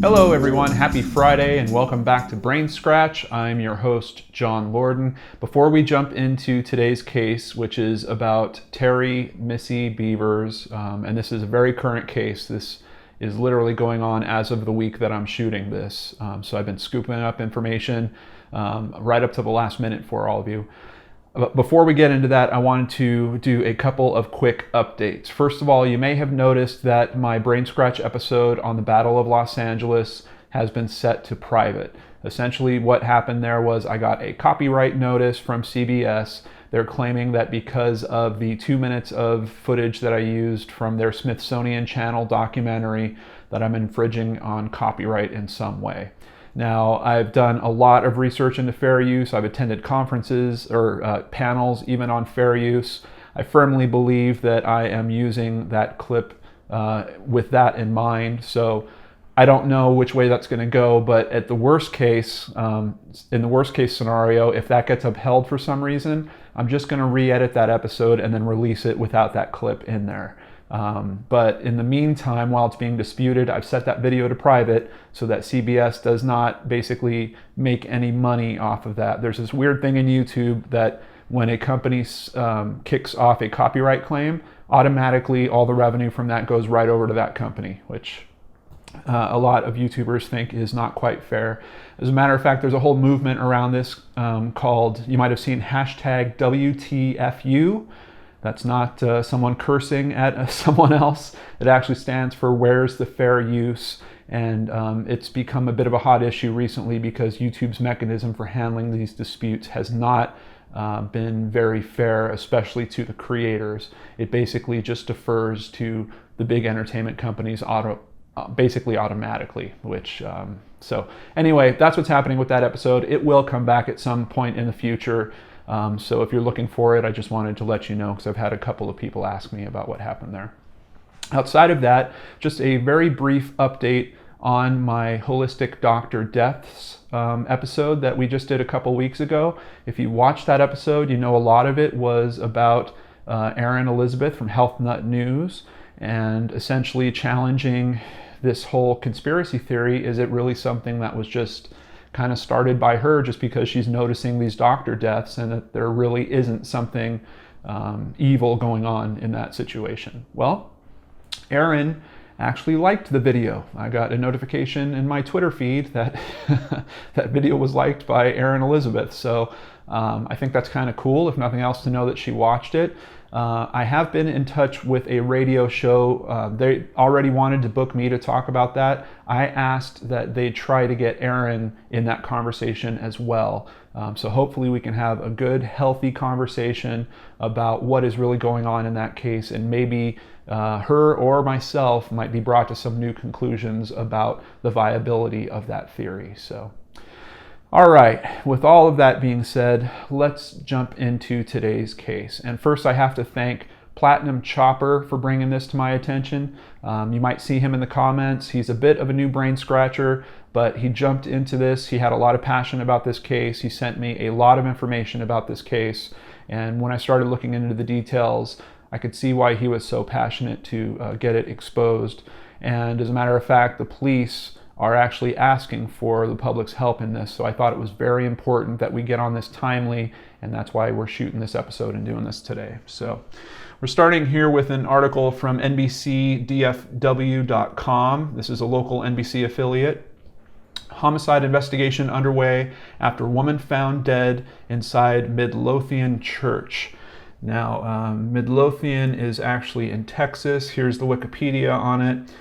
Hello everyone, happy Friday and welcome back to BrainScratch. I'm your host, John Lorden. Before we jump into today's case, which is about Terri, Missy, Bevers, and this is a very current case. This is literally going on as of the week that I'm shooting this. So I've been scooping up information right up to the last minute for all of you. But before we get into that, I wanted to do a couple of quick updates. First of all, you may have noticed that my BrainScratch episode on the Battle of Los Angeles has been set to private. Essentially, what happened there was I got a copyright notice from CBS. They're claiming that because of the 2 minutes of footage that I used from their Smithsonian Channel documentary, that I'm infringing on copyright in some way. Now, I've done a lot of research into fair use. I've attended conferences or panels even on fair use. I firmly believe that I am using that clip with that in mind. So I don't know which way that's going to go, but at the worst case, in the worst case scenario, if that gets upheld for some reason, I'm just going to re-edit that episode and then release it without that clip in there. But in the meantime, while it's being disputed, I've set that video to private so that CBS does not basically make any money off of that. There's this weird thing in YouTube that when a company kicks off a copyright claim, automatically all the revenue from that goes right over to that company, which a lot of YouTubers think is not quite fair. As a matter of fact, there's a whole movement around this called, you might have seen hashtag WTFU. That's not someone cursing at someone else. It actually stands for Where's the Fair Use? And it's become a bit of a hot issue recently because YouTube's mechanism for handling these disputes has not been very fair, especially to the creators. It basically just defers to the big entertainment companies basically automatically, which, so anyway, that's what's happening with that episode. It will come back at some point in the future. So if you're looking for it, I just wanted to let you know because I've had a couple of people ask me about what happened there. Outside of that, just a very brief update on my Holistic Doctor Deaths episode that we just did a couple weeks ago. If you watched that episode, you know a lot of it was about Erin Elizabeth from Health Nut News and essentially challenging this whole conspiracy theory. Is it really something that was just kind of started by her just because she's noticing these doctor deaths and that there really isn't something evil going on in that situation? Well, Erin actually liked the video. I got a notification in my Twitter feed that that video was liked by Erin Elizabeth. So I think that's kind of cool, if nothing else, to know that she watched it. I have been in touch with a radio show. They already wanted to book me to talk about that. I asked that they try to get Erin in that conversation as well. So hopefully we can have a good, healthy conversation about what is really going on in that case, and maybe her or myself might be brought to some new conclusions about the viability of that theory. So, all right, with all of that being said, let's jump into today's case. And first I have to thank Platinum Chopper for bringing this to my attention. You might see him in the comments. He's a bit of a new brain scratcher, but he jumped into this. He had a lot of passion about this case. He sent me a lot of information about this case. And when I started looking into the details, I could see why he was so passionate to get it exposed. And as a matter of fact, the police are actually asking for the public's help in this. So I thought it was very important that we get on this timely, and that's why we're shooting this episode and doing this today. So we're starting here with an article from NBCDFW.com. This is a local NBC affiliate. Homicide investigation underway after woman found dead inside Midlothian church. Now, Midlothian is actually in Texas. Here's the Wikipedia on it.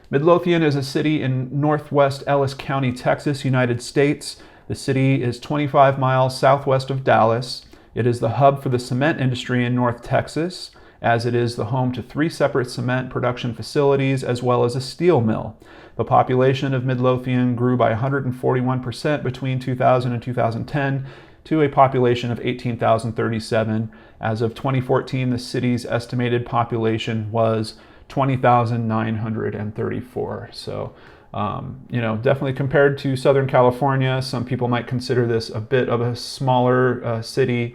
Midlothian is a city in northwest Ellis County, Texas, United States. The city is 25 miles southwest of Dallas. It is the hub for the cement industry in North Texas, as it is the home to 3 separate cement production facilities as well as a steel mill. The population of Midlothian grew by 141% between 2000 and 2010 to a population of 18,037. As of 2014, the city's estimated population was 20,934. So, definitely compared to Southern California, some people might consider this a bit of a smaller city.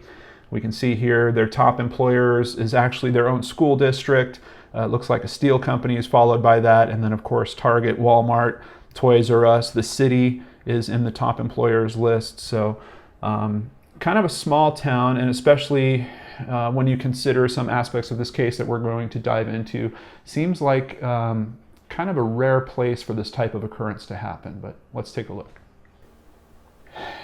We can see here their top employers is actually their own school district. It looks like a steel company is followed by that. And then, of course, Target, Walmart, Toys R Us. The city is in the top employers list. So kind of a small town, and especially when you consider some aspects of this case that we're going to dive into, seems like kind of a rare place for this type of occurrence to happen. But let's take a look.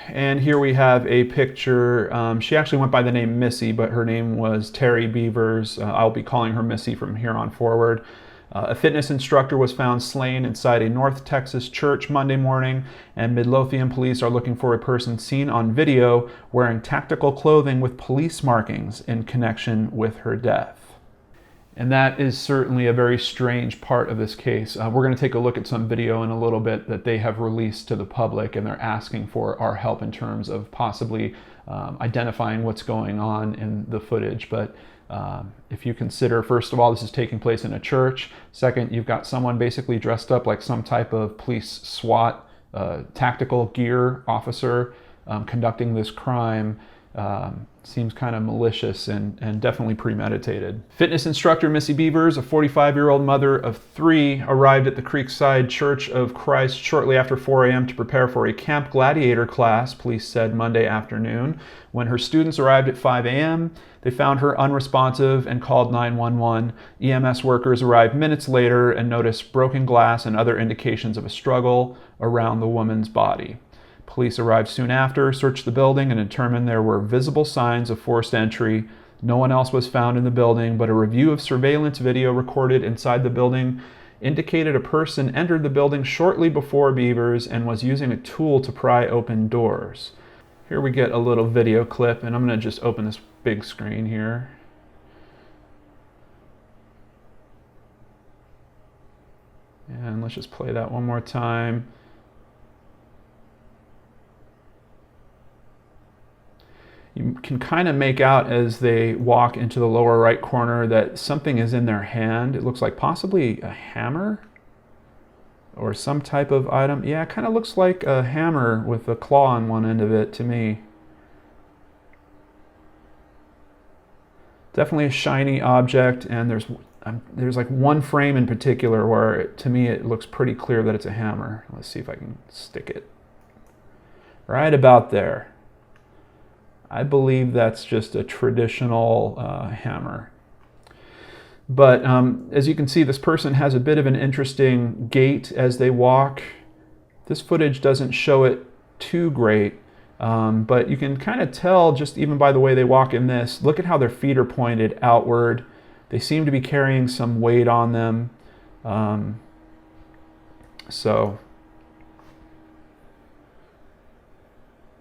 And here we have a picture. She actually went by the name Missy, but her name was Terri Bevers. I'll be calling her Missy from here on forward. A fitness instructor was found slain inside a North Texas church Monday morning, and Midlothian police are looking for a person seen on video wearing tactical clothing with police markings in connection with her death. And that is certainly a very strange part of this case. We're going to take a look at some video in a little bit that they have released to the public, and they're asking for our help in terms of possibly identifying what's going on in the footage. But if you consider, first of all, this is taking place in a church. Second, you've got someone basically dressed up like some type of police SWAT tactical gear officer conducting this crime. Seems kind of malicious and definitely premeditated. Fitness instructor Missy Bevers, a 45-year-old mother of 3, arrived at the Creekside Church of Christ shortly after 4 a.m. to prepare for a Camp Gladiator class, police said Monday afternoon. When her students arrived at 5 a.m., they found her unresponsive and called 911. EMS workers arrived minutes later and noticed broken glass and other indications of a struggle around the woman's body. Police arrived soon after, searched the building, and determined there were visible signs of forced entry. No one else was found in the building, but a review of surveillance video recorded inside the building indicated a person entered the building shortly before Bevers and was using a tool to pry open doors. Here we get a little video clip, and I'm going to just open this big screen here. And let's just play that one more time. You can kind of make out as they walk into the lower right corner that something is in their hand. It looks like possibly a hammer or some type of item. Yeah, it kind of looks like a hammer with a claw on one end of it to me. Definitely a shiny object, and there's like one frame in particular where to me it looks pretty clear that it's a hammer. Let's see if I can stick it right about there. I believe that's just a traditional hammer. But as you can see, this person has a bit of an interesting gait as they walk. This footage doesn't show it too great, but you can kind of tell just even by the way they walk in this. Look at how their feet are pointed outward. They seem to be carrying some weight on them.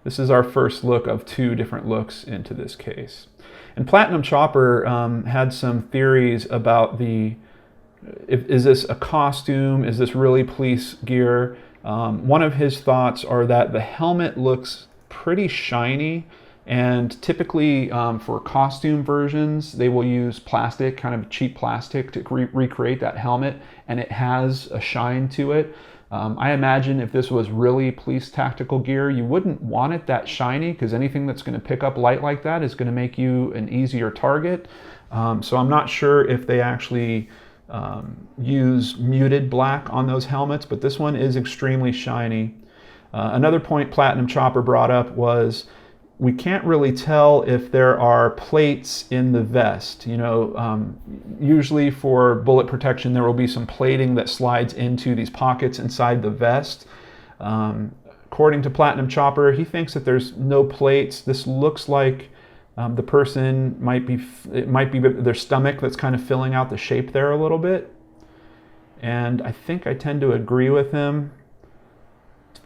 This is our first look of 2 different looks into this case. And Platinum Chopper had some theories about is this a costume? Is this really police gear? One of his thoughts are that the helmet looks pretty shiny, and typically for costume versions, they will use plastic, kind of cheap plastic, to recreate that helmet, and it has a shine to it. I imagine if this was really police tactical gear, you wouldn't want it that shiny, because anything that's going to pick up light like that is going to make you an easier target. So I'm not sure if they actually use muted black on those helmets, but this one is extremely shiny. Another point Platinum Chopper brought up was we can't really tell if there are plates in the vest. You know, usually for bullet protection, there will be some plating that slides into these pockets inside the vest. According to Platinum Chopper, he thinks that there's no plates. This looks like the person it might be their stomach that's kind of filling out the shape there a little bit. And I think I tend to agree with him.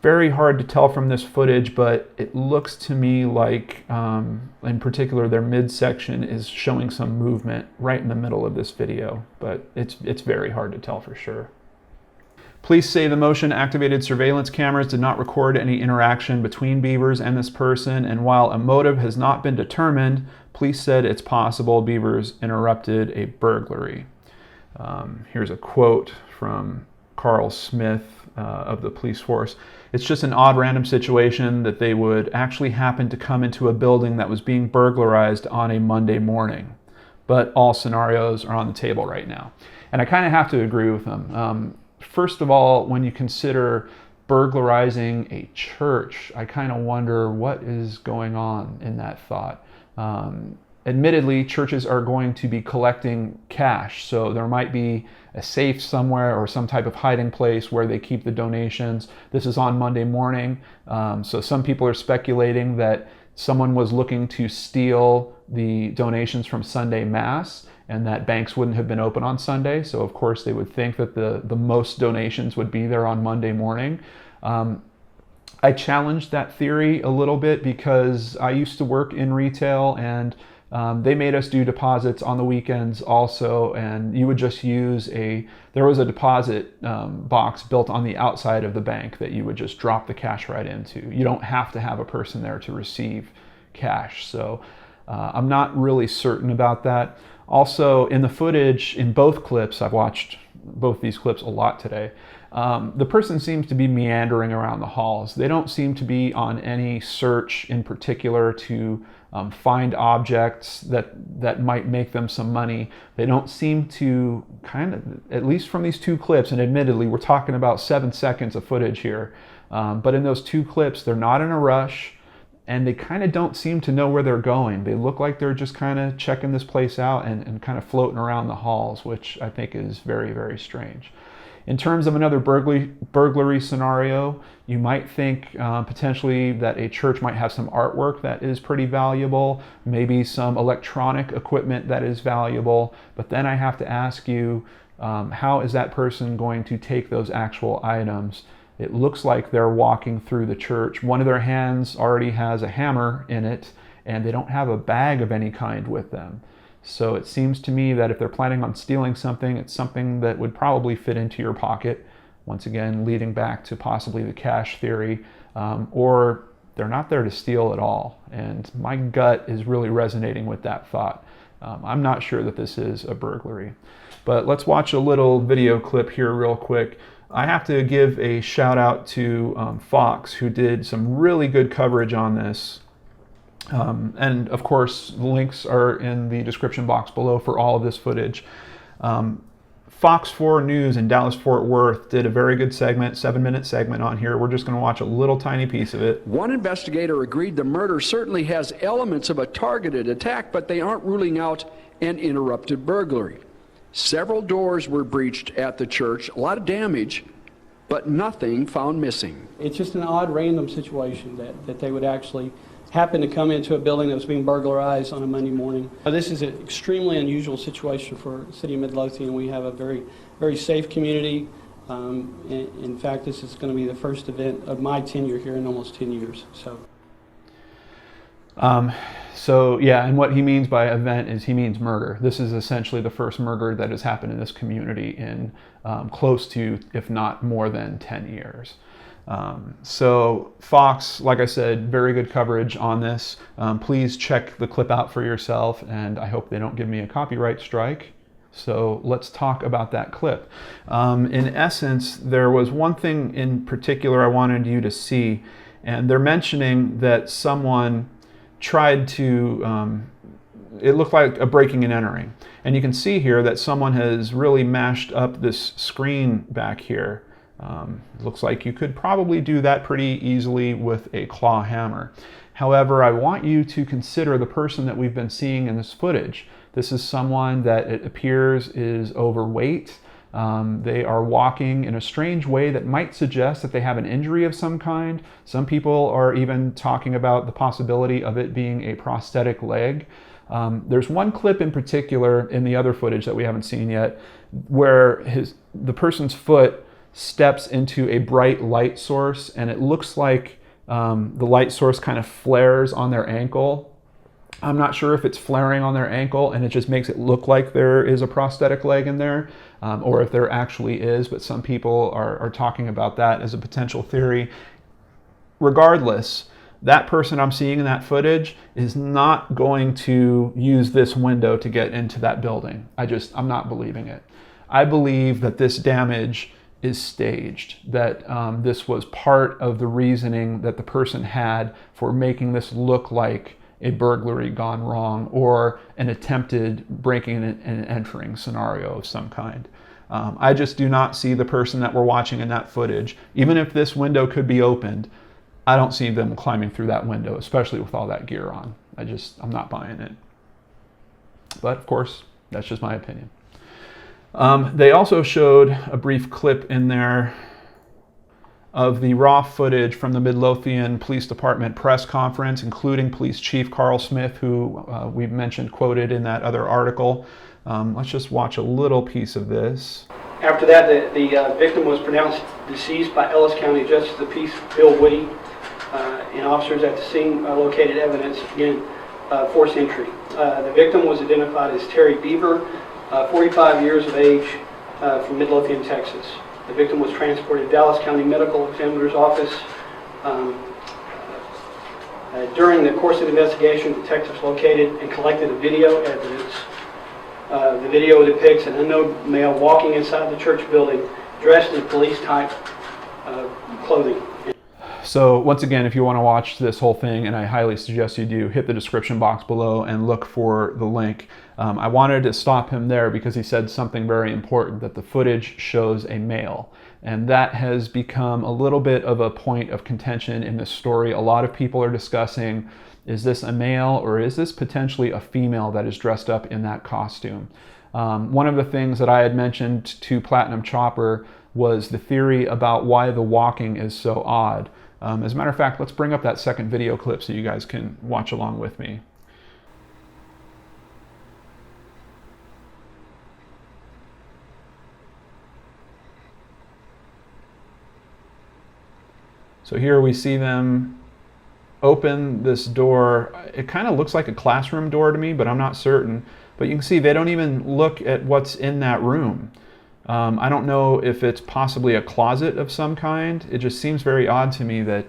Very hard to tell from this footage, but it looks to me like, in particular, their midsection is showing some movement right in the middle of this video, but it's very hard to tell for sure. Police say the motion-activated surveillance cameras did not record any interaction between Bevers and this person, and while a motive has not been determined, police said it's possible Bevers interrupted a burglary. Here's a quote from Carl Smith of the police force. It's just an odd random situation that they would actually happen to come into a building that was being burglarized on a Monday morning. But all scenarios are on the table right now. And I kind of have to agree with them. first of all, when you consider burglarizing a church, I kind of wonder what is going on in that thought. Admittedly, churches are going to be collecting cash, so there might be a safe somewhere or some type of hiding place where they keep the donations. This is on Monday morning, so some people are speculating that someone was looking to steal the donations from Sunday Mass, and that banks wouldn't have been open on Sunday, so of course they would think that the most donations would be there on Monday morning. I challenged that theory a little bit because I used to work in retail, and they made us do deposits on the weekends also, and you would just use there was a deposit box built on the outside of the bank that you would just drop the cash right into. You don't have to have a person there to receive cash. So I'm not really certain about that. Also, in the footage, in both clips, I've watched both these clips a lot today, the person seems to be meandering around the halls. They don't seem to be on any search in particular to find objects that might make them some money. They don't seem to, kind of, at least from these two clips, and admittedly we're talking about 7 seconds of footage here, but in those two clips they're not in a rush, and they kind of don't seem to know where they're going. They look like they're just kind of checking this place out and kind of floating around the halls, which I think is very, very strange. In terms of another burglary scenario, you might think potentially that a church might have some artwork that is pretty valuable, maybe some electronic equipment that is valuable, but then I have to ask you, how is that person going to take those actual items? It looks like they're walking through the church. One of their hands already has a hammer in it, and they don't have a bag of any kind with them. So it seems to me that if they're planning on stealing something, it's something that would probably fit into your pocket. Once again, leading back to possibly the cash theory, or they're not there to steal at all. And my gut is really resonating with that thought. I'm not sure that this is a burglary. But let's watch a little video clip here real quick. I have to give a shout out to Fox, who did some really good coverage on this. And of course, the links are in the description box below for all of this footage. Fox 4 News in Dallas-Fort Worth did a very good segment, 7-minute segment on here. We're just going to watch a little tiny piece of it. One investigator agreed the murder certainly has elements of a targeted attack, but they aren't ruling out an interrupted burglary. Several doors were breached at the church, a lot of damage, but nothing found missing. It's just an odd random situation that they would actually happen to come into a building that was being burglarized on a Monday morning. This is an extremely unusual situation for the city of Midlothian. We have a very, very safe community. In fact, this is going to be the first event of my tenure here in almost 10 years. So yeah, and what he means by event is he means murder. This is essentially the first murder that has happened in this community in close to, if not more than 10 years. So Fox, like I said, very good coverage on this. Please check the clip out for yourself, and I hope they don't give me a copyright strike. So let's talk about that clip. In essence, there was one thing in particular I wanted you to see, and they're mentioning that someone tried to, it looked like a breaking and entering. And you can see here that someone has really mashed up this screen back here. Looks like you could probably do that pretty easily with a claw hammer. However, I want you to consider the person that we've been seeing in this footage. This is someone that it appears is overweight. They are walking in a strange way that might suggest that they have an injury of some kind. Some people are even talking about the possibility of it being a prosthetic leg. There's one clip in particular in the other footage that we haven't seen yet where the person's foot steps into a bright light source, and it looks like the light source kind of flares on their ankle. I'm not sure if it's flaring on their ankle and it just makes it look like there is a prosthetic leg in there, or if there actually is, but some people are talking about that as a potential theory. Regardless, that person I'm seeing in that footage is not going to use this window to get into that building. I'm not believing it. I believe that this damage is staged, that this was part of the reasoning that the person had for making this look like a burglary gone wrong or an attempted breaking and entering scenario of some kind. I just do not see the person that we're watching in that footage. Even if this window could be opened, I don't see them climbing through that window, especially with all that gear on. I'm not buying it. But of course, that's just my opinion. They also showed a brief clip in there of the raw footage from the Midlothian Police Department press conference, including Police Chief Carl Smith, who we've mentioned quoted in that other article. Let's just watch a little piece of this. After that, the victim was pronounced deceased by Ellis County Justice of the Peace Bill Woody, and officers at the scene located evidence, again, forced entry. The victim was identified as Terri Bever, 45 years of age, from Midlothian, Texas. The victim was transported to Dallas County Medical Examiner's office. During the course of the investigation, detectives located and collected a video evidence. The video depicts an unknown male walking inside the church building dressed in police-type clothing. So once again, if you want to watch this whole thing, and I highly suggest you do, hit the description box below and look for the link. I wanted to stop him there because he said something very important, that the footage shows a male. And that has become a little bit of a point of contention in this story. A lot of people are discussing, is this a male or is this potentially a female that is dressed up in that costume? One of the things that I had mentioned to Platinum Chopper was the theory about why the walking is so odd. As a matter of fact, let's bring up that second video clip so you guys can watch along with me. So here we see them open this door. It kind of looks like a classroom door to me, but I'm not certain. But you can see they don't even look at what's in that room. I don't know if it's possibly a closet of some kind. It just seems very odd to me that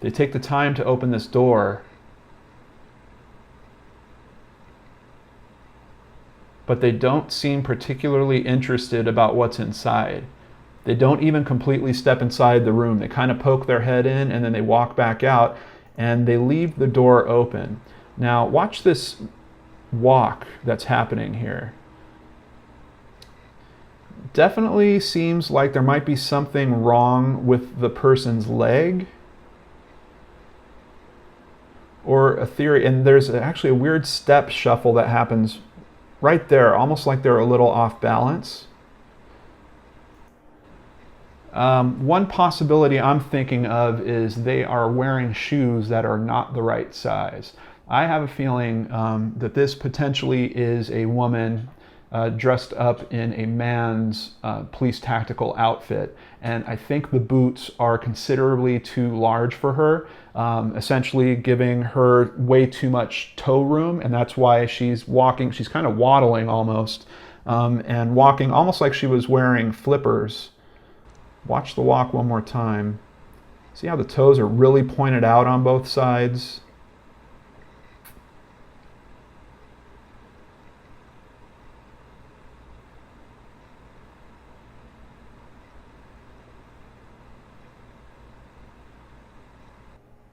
they take the time to open this door, but they don't seem particularly interested about what's inside. They don't even completely step inside the room. They kind of poke their head in and then they walk back out and they leave the door open. Now watch this walk that's happening here. Definitely seems like there might be something wrong with the person's leg or a theory. And there's actually a weird step shuffle that happens right there, almost like they're a little off balance. One possibility I'm thinking of is they are wearing shoes that are not the right size. I have a feeling that this potentially is a woman dressed up in a man's police tactical outfit, and I think the boots are considerably too large for her, essentially giving her way too much toe room, and that's why she's walking, she's kind of waddling almost, and walking almost like she was wearing flippers. Watch the walk one more time. See how the toes are really pointed out on both sides?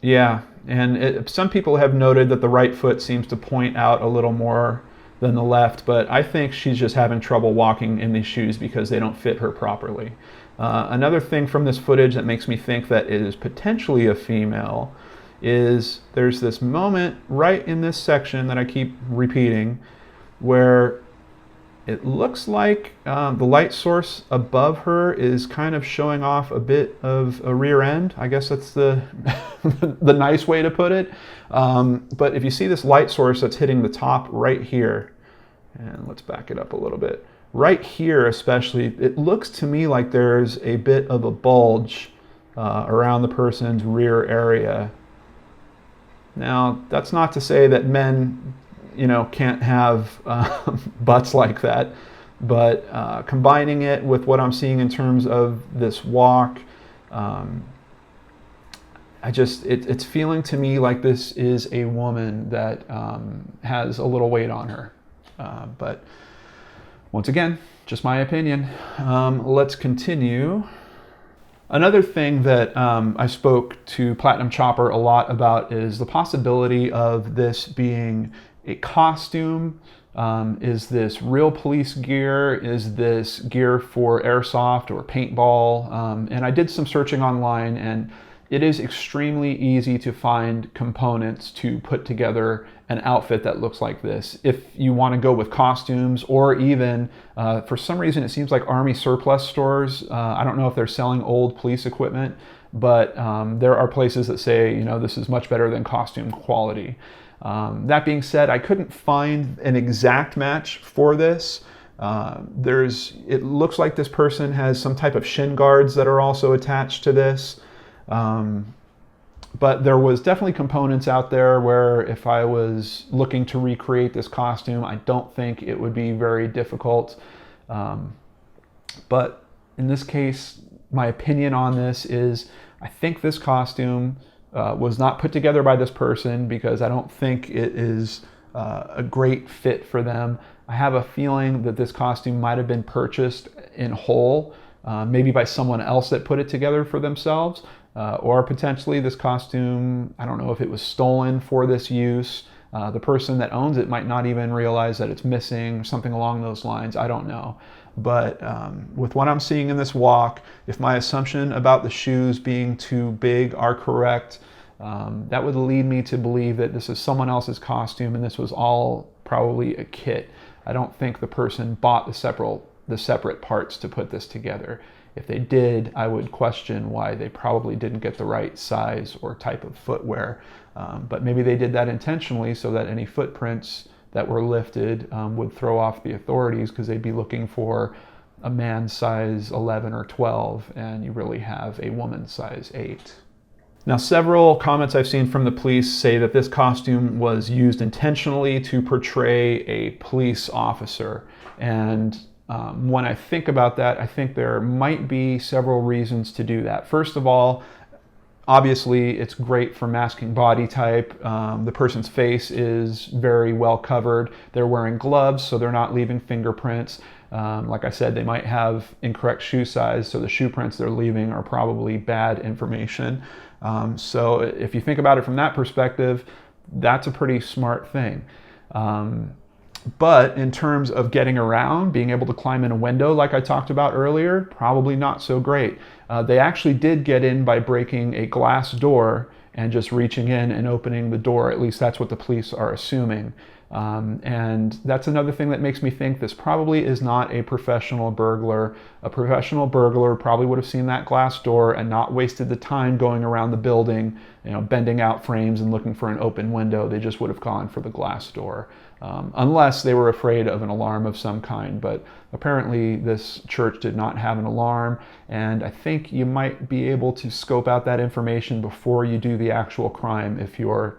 Yeah, and some people have noted that the right foot seems to point out a little more than the left, but I think she's just having trouble walking in these shoes because they don't fit her properly. Another thing from this footage that makes me think that it is potentially a female is there's this moment right in this section that I keep repeating where it looks like the light source above her is kind of showing off a bit of a rear end. I guess that's the the nice way to put it. But if you see this light source that's hitting the top right here, and let's back it up a little bit. Right here especially, it looks to me like there's a bit of a bulge around the person's rear area. Now, that's not to say that men, you know, can't have butts like that, but combining it with what I'm seeing in terms of this walk, it's feeling to me like this is a woman that has a little weight on her. But once again, just my opinion. Let's continue. Another thing that I spoke to Platinum Chopper a lot about is the possibility of this being a costume? Is this real police gear? Is this gear for airsoft or paintball? And I did some searching online, and it is extremely easy to find components to put together an outfit that looks like this. If you want to go with costumes, or even, for some reason, it seems like Army surplus stores, I don't know if they're selling old police equipment, but there are places that say, you know, this is much better than costume quality. That being said, I couldn't find an exact match for this. It looks like this person has some type of shin guards that are also attached to this. But there was definitely components out there where if I was looking to recreate this costume, I don't think it would be very difficult. But in this case, my opinion on this is I think this costume was not put together by this person, because I don't think it is a great fit for them. I have a feeling that this costume might have been purchased in whole, maybe by someone else that put it together for themselves, or potentially this costume, I don't know if it was stolen for this use. The person that owns it might not even realize that it's missing, something along those lines. I don't know. But with what I'm seeing in this walk, if my assumption about the shoes being too big are correct, that would lead me to believe that this is someone else's costume, and this was all probably a kit. I don't think the person bought the separate parts to put this together. If they did, I would question why they probably didn't get the right size or type of footwear. But maybe they did that intentionally so that any footprints that were lifted would throw off the authorities, because they'd be looking for a man's size 11 or 12, and you really have a woman's size 8. Now, several comments I've seen from the police say that this costume was used intentionally to portray a police officer. And when I think about that, I think there might be several reasons to do that. First of all, obviously, it's great for masking body type. The person's face is very well covered. They're wearing gloves, so they're not leaving fingerprints. Like I said, they might have incorrect shoe size, so the shoe prints they're leaving are probably bad information. So if you think about it from that perspective, that's a pretty smart thing. But in terms of getting around, being able to climb in a window like I talked about earlier, probably not so great. They actually did get in by breaking a glass door and just reaching in and opening the door. At least that's what the police are assuming. And that's another thing that makes me think this probably is not a professional burglar. A professional burglar probably would have seen that glass door and not wasted the time going around the building, you know, bending out frames and looking for an open window. They just would have gone for the glass door. Unless they were afraid of an alarm of some kind, but apparently this church did not have an alarm, and I think you might be able to scope out that information before you do the actual crime if you're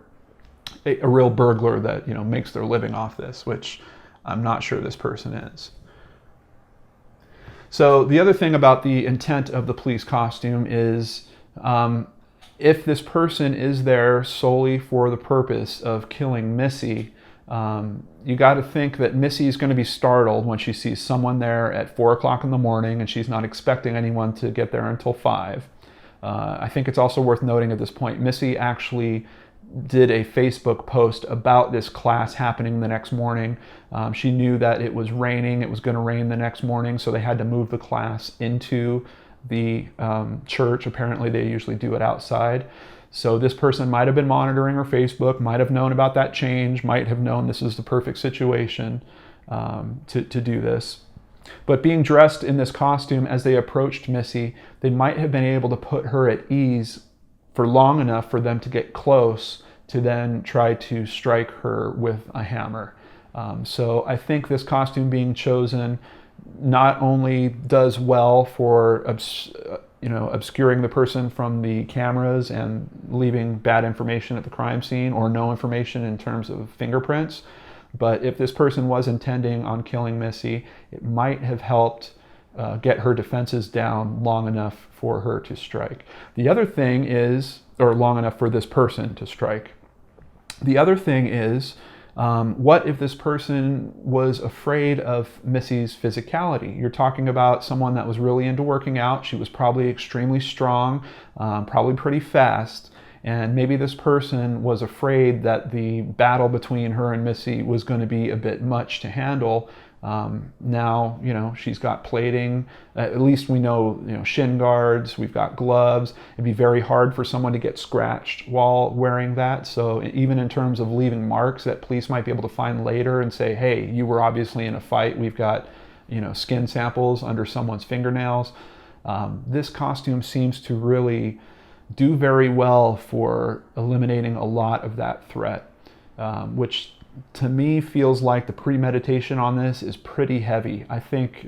a real burglar that, you know, makes their living off this, which I'm not sure this person is. So the other thing about the intent of the police costume is if this person is there solely for the purpose of killing Missy, you got to think that Missy is going to be startled when she sees someone there at 4 o'clock in the morning, and she's not expecting anyone to get there until 5. I think it's also worth noting at this point, Missy actually did a Facebook post about this class happening the next morning. She knew that it was raining, it was going to rain the next morning, so they had to move the class into the church. Apparently they usually do it outside. So this person might have been monitoring her Facebook, might have known about that change, might have known this is the perfect situation to do this. But being dressed in this costume as they approached Missy, they might have been able to put her at ease for long enough for them to get close to then try to strike her with a hammer. So I think this costume being chosen not only does well for obscuring the person from the cameras and leaving bad information at the crime scene or no information in terms of fingerprints, but if this person was intending on killing Missy, it might have helped get her defenses down long enough for her to strike. The other thing is, or long enough for this person to strike. The other thing is, what if this person was afraid of Missy's physicality? You're talking about someone that was really into working out. She was probably extremely strong, probably pretty fast. And maybe this person was afraid that the battle between her and Missy was going to be a bit much to handle. Now, she's got plating. At least we know, shin guards. We've got gloves. It'd be very hard for someone to get scratched while wearing that. So even in terms of leaving marks that police might be able to find later and say, hey, you were obviously in a fight. We've got, skin samples under someone's fingernails. This costume seems to really do very well for eliminating a lot of that threat, which to me feels like the premeditation on this is pretty heavy. I think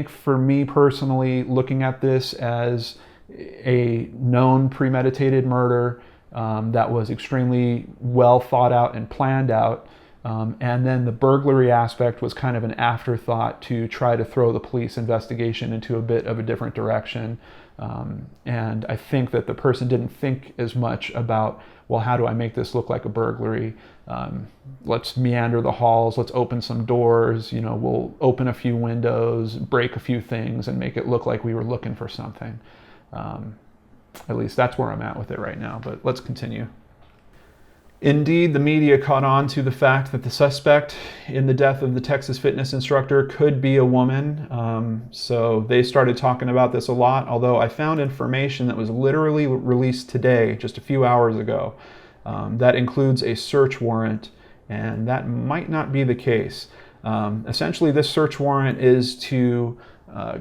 for me personally, looking at this as a known premeditated murder that was extremely well thought out and planned out, and then the burglary aspect was kind of an afterthought to try to throw the police investigation into a bit of a different direction. And I think that the person didn't think as much about, well, how do I make this look like a burglary? Let's meander the halls, let's open some doors, we'll open a few windows, break a few things, and make it look like we were looking for something. At least that's where I'm at with it right now, but let's continue. Indeed, the media caught on to the fact that the suspect in the death of the Texas fitness instructor could be a woman. So they started talking about this a lot, although I found information that was literally released today, just a few hours ago, that includes a search warrant, and that might not be the case. Essentially, this search warrant is to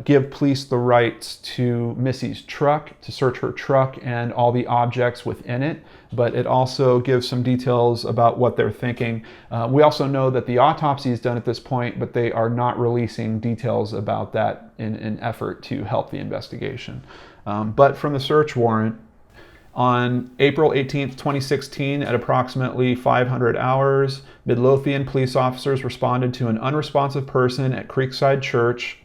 give police the rights to Missy's truck, to search her truck and all the objects within it, but it also gives some details about what they're thinking. We also know that the autopsy is done at this point, but they are not releasing details about that in an effort to help the investigation. But from the search warrant, on April 18th, 2016, at approximately 500 hours, Midlothian police officers responded to an unresponsive person at Creekside Church.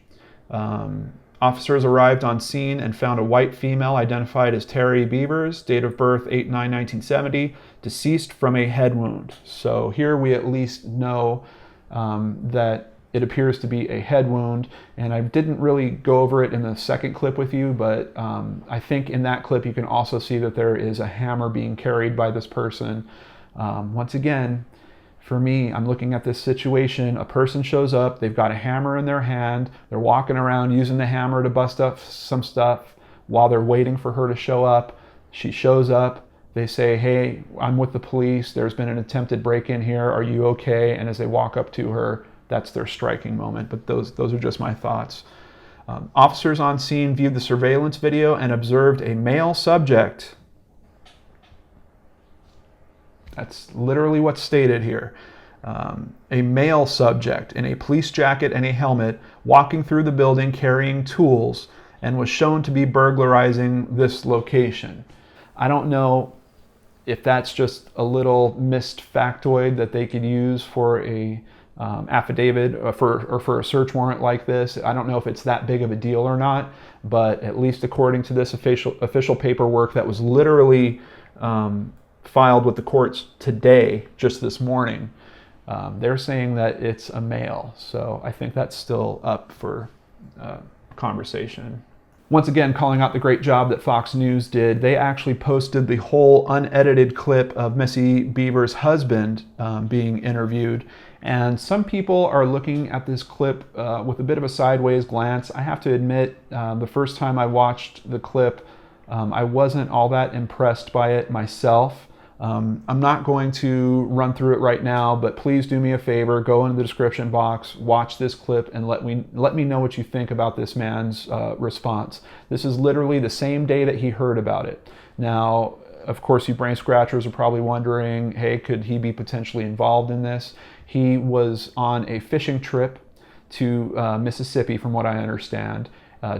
Officers arrived on scene and found a white female identified as Terri Bevers, date of birth 8/9/1970, deceased from a head wound. So here we at least know that it appears to be a head wound, and I didn't really go over it in the second clip with you, but I think in that clip you can also see that there is a hammer being carried by this person. Once again, for me, I'm looking at this situation. A person shows up, they've got a hammer in their hand, they're walking around using the hammer to bust up some stuff while they're waiting for her to show up. She shows up, they say, hey, I'm with the police, there's been an attempted break-in here, are you okay? And as they walk up to her, that's their striking moment, but those are just my thoughts. Officers on scene viewed the surveillance video and observed a male subject. That's literally what's stated here. A male subject in a police jacket and a helmet walking through the building carrying tools and was shown to be burglarizing this location. I don't know if that's just a little missed factoid that they could use for a affidavit or for a search warrant like this. I don't know if it's that big of a deal or not, but at least according to this official paperwork that was literally filed with the courts today, just this morning, they're saying that it's a male. So I think that's still up for conversation. Once again, calling out the great job that Fox News did. They actually posted the whole unedited clip of Missy Bevers' husband being interviewed. And some people are looking at this clip with a bit of a sideways glance. I have to admit, the first time I watched the clip, I wasn't all that impressed by it myself. I'm not going to run through it right now, but please do me a favor, go into the description box, watch this clip, and let me know what you think about this man's response. This is literally the same day that he heard about it. Now, of course, you brain scratchers are probably wondering, hey, could he be potentially involved in this? He was on a fishing trip to Mississippi, from what I understand,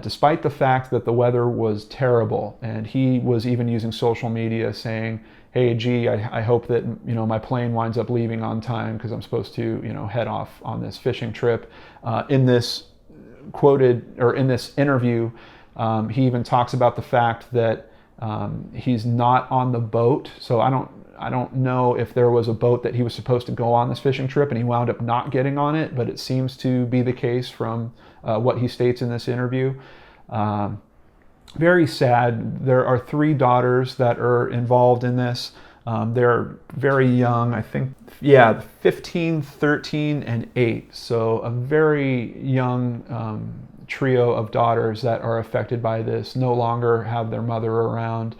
despite the fact that the weather was terrible, and he was even using social media saying, hey, gee, I hope that my plane winds up leaving on time because I'm supposed to head off on this fishing trip. In this interview, he even talks about the fact that he's not on the boat. So I don't know if there was a boat that he was supposed to go on this fishing trip and he wound up not getting on it, but it seems to be the case from what he states in this interview. very sad. There are 3 daughters that are involved in this. They're very young, I think, 15, 13, and 8. So a very young trio of daughters that are affected by this, no longer have their mother around.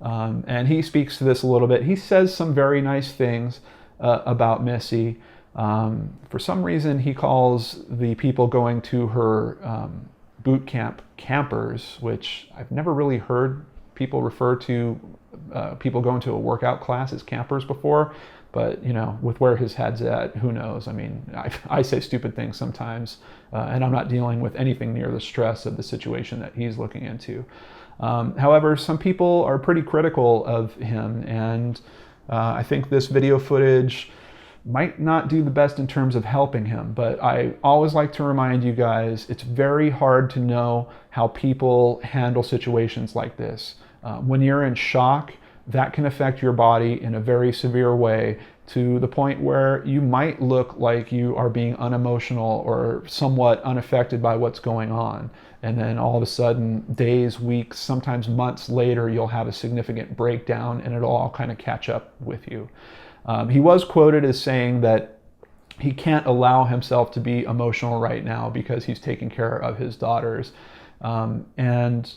And he speaks to this a little bit. He says some very nice things about Missy. For some reason, he calls the people going to her boot camp campers, which I've never really heard people refer to people going to a workout class as campers before. But, you know, with where his head's at, who knows? I mean, I say stupid things sometimes, and I'm not dealing with anything near the stress of the situation that he's looking into. However, some people are pretty critical of him, and I think this video footage might not do the best in terms of helping him, but I always like to remind you guys, it's very hard to know how people handle situations like this. When you're in shock, that can affect your body in a very severe way, to the point where you might look like you are being unemotional or somewhat unaffected by what's going on. And then all of a sudden, days, weeks, sometimes months later, you'll have a significant breakdown and it'll all kind of catch up with you. He was quoted as saying that he can't allow himself to be emotional right now because he's taking care of his daughters. And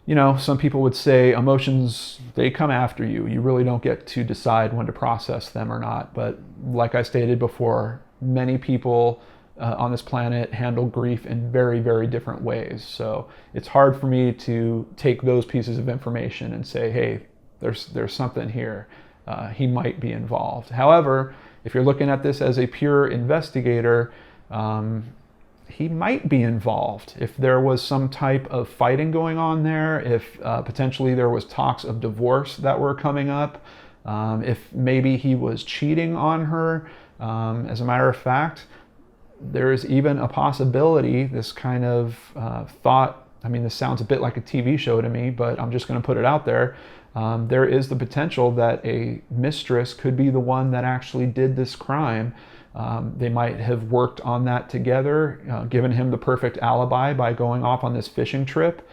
you know, some people would say emotions, they come after you. You really don't get to decide when to process them or not. But like I stated before, many people on this planet handle grief in very, very different ways. So it's hard for me to take those pieces of information and say, hey, there's something here. He might be involved. However, if you're looking at this as a pure investigator, he might be involved. If there was some type of fighting going on there, if potentially there was talks of divorce that were coming up, if maybe he was cheating on her. As a matter of fact, there's even a possibility, this kind of thought, I mean, this sounds a bit like a TV show to me, but I'm just going to put it out there. There is the potential that a mistress could be the one that actually did this crime. They might have worked on that together, given him the perfect alibi by going off on this fishing trip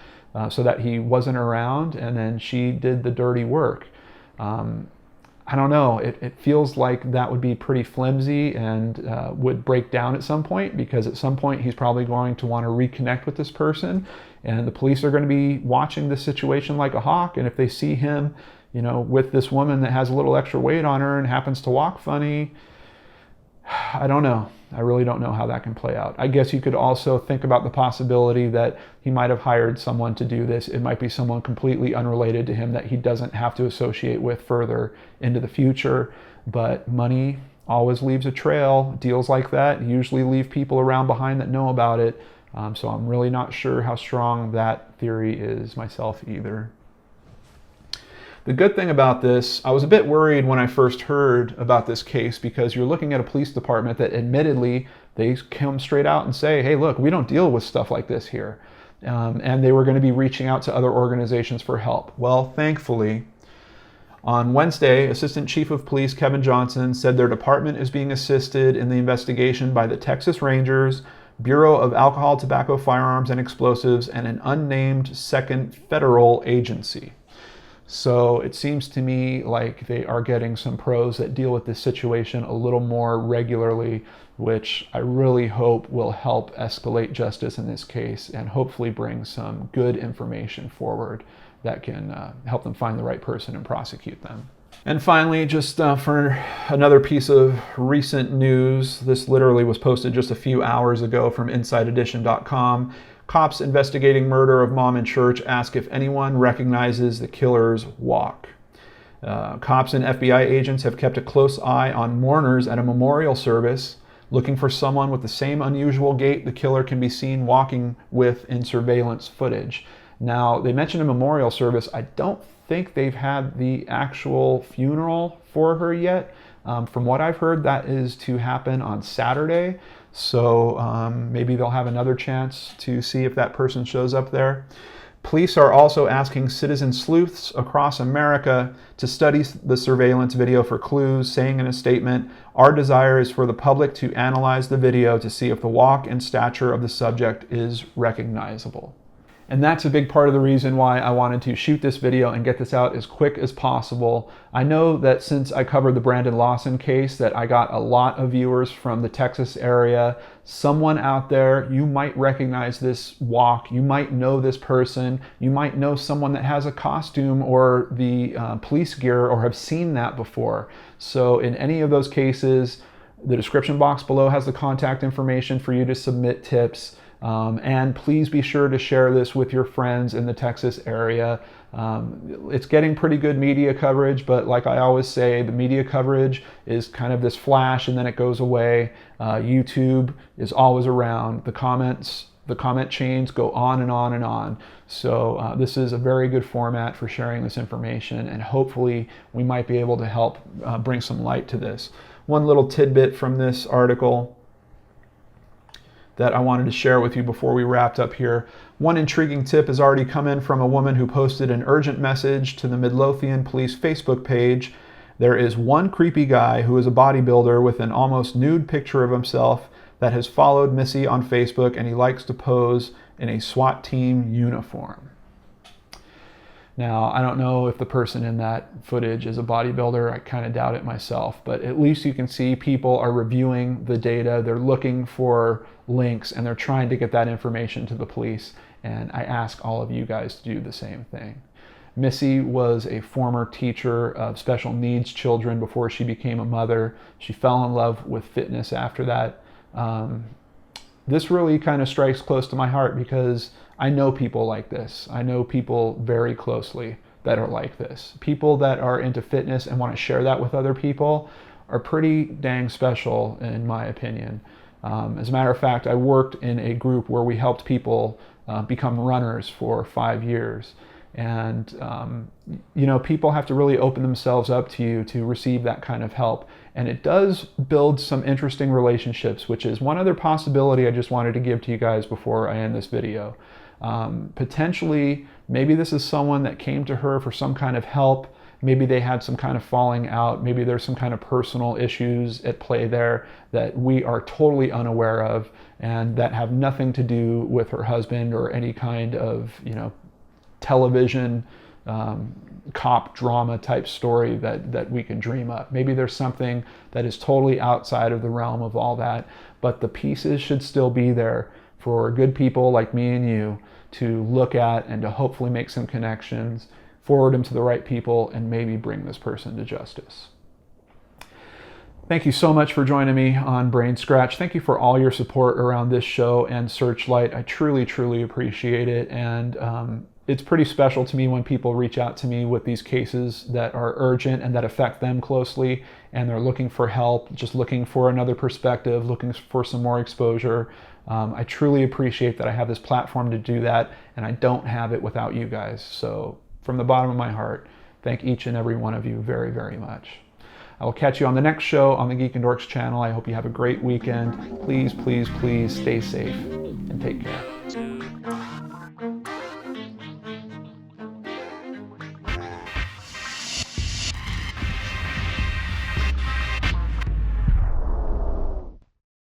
so that he wasn't around, and then she did the dirty work. I don't know, it feels like that would be pretty flimsy and would break down at some point, because at some point he's probably going to want to reconnect with this person, and the police are going to be watching this situation like a hawk, and if they see him, you know, with this woman that has a little extra weight on her and happens to walk funny, I don't know. I really don't know how that can play out. I guess you could also think about the possibility that he might have hired someone to do this. It might be someone completely unrelated to him that he doesn't have to associate with further into the future. But money always leaves a trail. Deals like that usually leave people around behind that know about it. So I'm really not sure how strong that theory is myself either. The good thing about this, I was a bit worried when I first heard about this case, because you're looking at a police department that admittedly, they come straight out and say, hey, look, we don't deal with stuff like this here. And they were going to be reaching out to other organizations for help. Well, thankfully, on Wednesday, Assistant Chief of Police Kevin Johnson said their department is being assisted in the investigation by the Texas Rangers, Bureau of Alcohol, Tobacco, Firearms, and Explosives, and an unnamed second federal agency. So it seems to me like they are getting some pros that deal with this situation a little more regularly, which I really hope will help escalate justice in this case and hopefully bring some good information forward that can help them find the right person and prosecute them. And finally, just for another piece of recent news, this literally was posted just a few hours ago from InsideEdition.com. Cops investigating murder of mom in church ask if anyone recognizes the killer's walk. Cops and FBI agents have kept a close eye on mourners at a memorial service, looking for someone with the same unusual gait the killer can be seen walking with in surveillance footage. Now, they mentioned a memorial service. I don't think they've had the actual funeral for her yet. From what I've heard, that is to happen on Saturday. So maybe they'll have another chance to see if that person shows up there. Police are also asking citizen sleuths across America to study the surveillance video for clues, saying in a statement, "Our desire is for the public to analyze the video to see if the walk and stature of the subject is recognizable." And that's a big part of the reason why I wanted to shoot this video and get this out as quick as possible. I know that since I covered the Brandon Lawson case that I got a lot of viewers from the Texas area. Someone out there, you might recognize this walk, you might know this person, you might know someone that has a costume or the police gear or have seen that before. So in any of those cases, the description box below has the contact information for you to submit tips. And please be sure to share this with your friends in the Texas area. It's getting pretty good media coverage, but like I always say, the media coverage is kind of this flash and then it goes away. YouTube is always around. The comment chains go on and on and on. So this is a very good format for sharing this information, and hopefully we might be able to help bring some light to this. One little tidbit from this article that I wanted to share with you before we wrapped up here. One intriguing tip has already come in from a woman who posted an urgent message to the Midlothian Police Facebook page. There is one creepy guy who is a bodybuilder with an almost nude picture of himself that has followed Missy on Facebook, and he likes to pose in a SWAT team uniform. Now, I don't know if the person in that footage is a bodybuilder. I kind of doubt it myself, but at least you can see people are reviewing the data. They're looking for links and they're trying to get that information to the police. And I ask all of you guys to do the same thing. Missy was a former teacher of special needs children before she became a mother. She fell in love with fitness after that. This really kind of strikes close to my heart because I know people like this. I know people very closely that are like this. People that are into fitness and want to share that with other people are pretty dang special, in my opinion. As a matter of fact, I worked in a group where we helped people become runners for 5 years. And, you know, people have to really open themselves up to you to receive that kind of help. And it does build some interesting relationships, which is one other possibility I just wanted to give to you guys before I end this video. Potentially, maybe this is someone that came to her for some kind of help. Maybe they had some kind of falling out. Maybe there's some kind of personal issues at play there that we are totally unaware of and that have nothing to do with her husband or any kind of, you know, television cop drama type story that we can dream up. Maybe there's something that is totally outside of the realm of all that, but the pieces should still be there for good people like me and you to look at and to hopefully make some connections, forward them to the right people, and maybe bring this person to justice. Thank you so much for joining me on BrainScratch. Thank you for all your support around this show and Searchlight. I truly, truly appreciate it. And it's pretty special to me when people reach out to me with these cases that are urgent and that affect them closely, and they're looking for help, just looking for another perspective, looking for some more exposure. I truly appreciate that I have this platform to do that, and I don't have it without you guys. So from the bottom of my heart, thank each and every one of you very, very much. I will catch you on the next show on the Geek and Dorks channel. I hope you have a great weekend. Please, please, please stay safe and take care.